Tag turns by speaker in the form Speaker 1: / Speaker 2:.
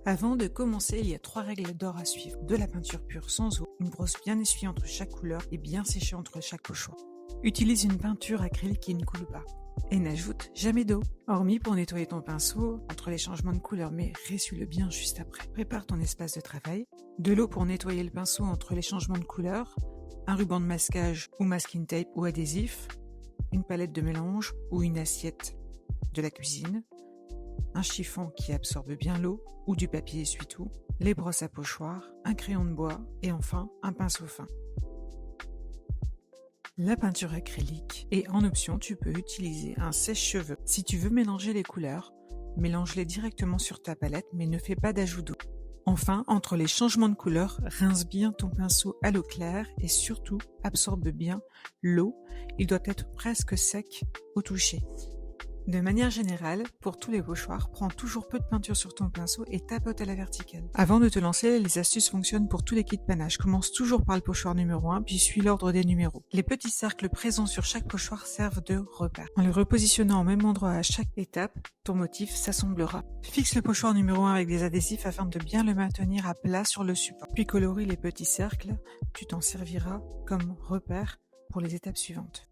Speaker 1: Avant de commencer, il y a 3 règles d'or à suivre. De la peinture pure sans eau, une brosse bien essuyée entre chaque couleur et bien séchée entre chaque pochoir. Utilise une peinture acrylique qui ne coule pas. Et n'ajoute jamais d'eau, hormis pour nettoyer ton pinceau entre les changements de couleur, mais ressuie-le bien juste après. Prépare ton espace de travail, de l'eau pour nettoyer le pinceau entre les changements de couleur, un ruban de masquage ou masking tape ou adhésif, une palette de mélange ou une assiette de la cuisine, un chiffon qui absorbe bien l'eau ou du papier essuie-tout, les brosses à pochoir, un crayon de bois et enfin un pinceau fin. La peinture acrylique et en option tu peux utiliser un sèche-cheveux. Si tu veux mélanger les couleurs, mélange-les directement sur ta palette mais ne fais pas d'ajout d'eau. Enfin, entre les changements de couleur, rince bien ton pinceau à l'eau claire et surtout absorbe bien l'eau. Il doit être presque sec au toucher. De manière générale, pour tous les pochoirs, prends toujours peu de peinture sur ton pinceau et tapote à la verticale. Avant de te lancer, les astuces fonctionnent pour tous les kits panache. Commence toujours par le pochoir numéro 1, puis suis l'ordre des numéros. Les petits cercles présents sur chaque pochoir servent de repère. En les repositionnant au même endroit à chaque étape, ton motif s'assemblera. Fixe le pochoir numéro 1 avec des adhésifs afin de bien le maintenir à plat sur le support. Puis colorie les petits cercles, tu t'en serviras comme repère pour les étapes suivantes.